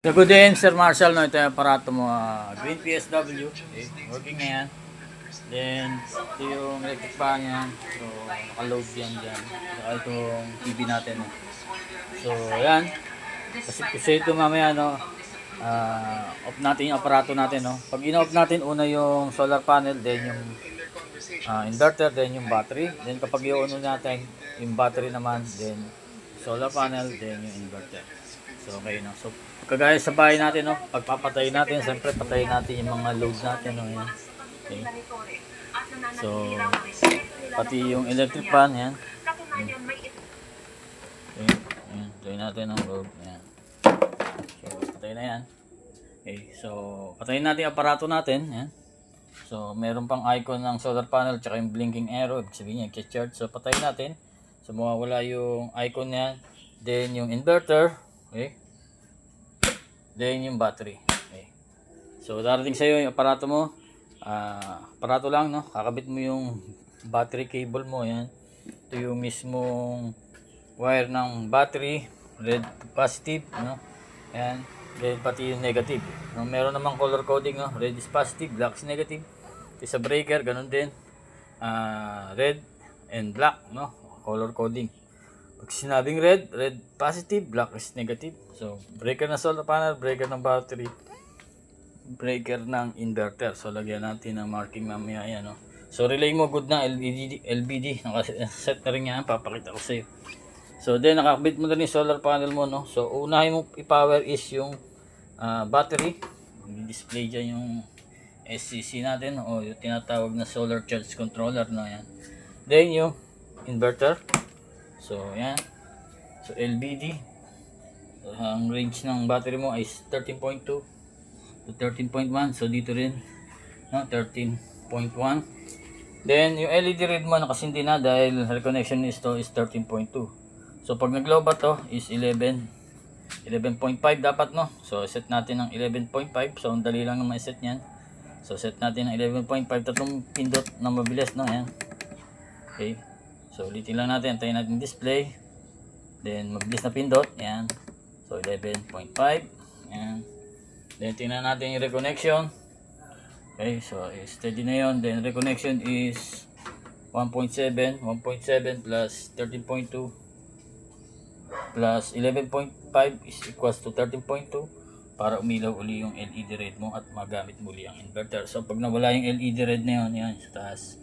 So, good day, Sir Marshall. No, ito yung aparato mo, Green PSW. Okay, working na yan. Then, ito yung electric fan yan. So, nakaload yan dyan. Saka itong TV natin. No. So, yan. Kasi ito mamaya, no, off natin yung aparato natin. No. Pag in-off natin, una yung solar panel, then yung inverter, then yung battery. Then, kapag i-on natin yung battery naman, then solar panel, then yung inverter. So, okay, no. So, kagaya sa bahay natin, no, pagpapatay natin, siyempre patayin natin yung mga load natin, no, yan. Okay. So, pati yung electric fan, yan. Okay, yan. Patayin natin ang load, yan. So, patay na yan. Okay, so, patayin natin yung aparato natin, yan. So, meron pang icon ng solar panel, tsaka yung blinking arrow, ibig sabihin niya, charge. So, patayin natin. So, mawawala yung icon niyan. Then, yung inverter, okay. Then yung battery. Okay. So darating sa iyo yung aparato mo. Aparato lang, no. Kakabit mo yung battery cable mo, yan. Ito yung mismong wire ng battery, red positive, no. Yan. Then pati yung negative. No, meron namang color coding, no. Red is positive, black is negative. Ito sa breaker, ganun din. Red and black, no. Color coding. Pag sinabing red, red positive, black is negative. So, breaker ng solar panel, breaker ng battery, breaker ng inverter. So, lagyan natin ng marking mamaya yan, no? So, relay mo, good na, LBD. Nakaset na rin yan, papakita ko sa'yo. So, then, nakakabit mo na rin yung solar panel mo, no? So, unahin mo i-power is yung battery. Display dyan yung SCC natin, o yung tinatawag na solar charge controller, no? Yan. Then, yung inverter. So, yan. So, LBD. So, ang range ng battery mo is 13.2 to 13.1. So, dito rin, no, 13.1. Then, yung LED read mo nakasindi na dahil reconnection is to is 13.2. So, pag nag-lobat to is 11.5 dapat, no. So, set natin ng 11.5. So, ang dali lang naman set niyan. So, set natin ng 11.5. Tatlong pindot na mabilis, no. Yan. Okay. So, ulitin lang natin. Antayin natin display. Then, mabilis na pindot. Yan. So, 11.5. Yan. Then, tingnan natin yung reconnection. Okay. So, steady na yun. Then, reconnection is 1.7. 1.7 plus 13.2 plus 11.5 is equals to 13.2 para umilaw uli yung LED red mo at magamit muli ang inverter. So, pag nawala yung LED red na yun, yan, sa taas.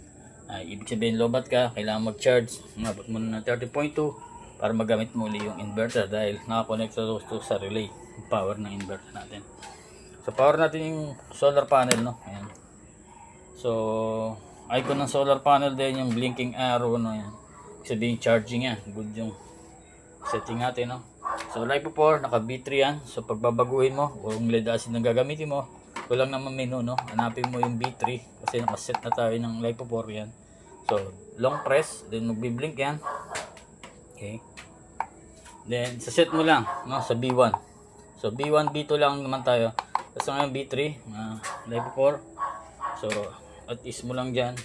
Ibig sabihin lobat ka, kailangan mag-charge, umabot mo na ng 30.2 para magamit mo ulit yung inverter dahil nakakonect to sa relay, yung power ng inverter natin. So power natin yung solar panel, no. Ayan. So icon ng solar panel din yung blinking arrow, no. Yan. Ibig sabihin charging yan, good yung setting natin, no. So LiPo4, naka B3 yan. So pagbabaguhin mo kung lead acid ang gagamitin mo, walang naman menu, no. Hanapin mo yung B3 kasi nakaset na tayo ng LiPo4 yan. So, long press, then magbi-blink yan. Okay. Then, sa set mo lang, no, sa B1. So, B1, B2 lang naman tayo. Tapos ngayon B3, LiPo4. So, at is mo lang dyan.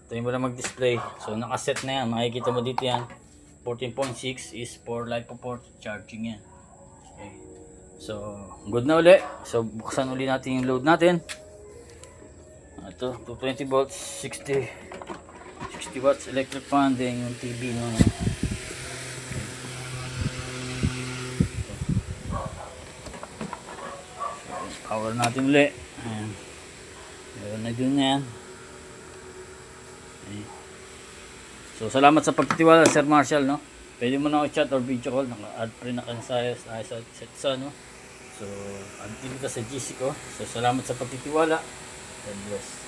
Tayo mo lang mag-display. So, nakaset na yan. Makikita mo dito yan. 14.6 is for LiPo4 charging yan. Okay. So, good na uli. So, buksan uli natin yung load natin. Ito, 220 volts, 60 watts electric fan, din yung TV, no. Power natin ulit. Ayan. Meron na dun yan. Ayan. So, salamat sa pagtitiwala, Sir Marshall, no. Pwede mo na ako chat or video call. Naka-add pa rin na sa set, no. So, add din ka sa GC ko. So, salamat sa pagtitiwala. God bless.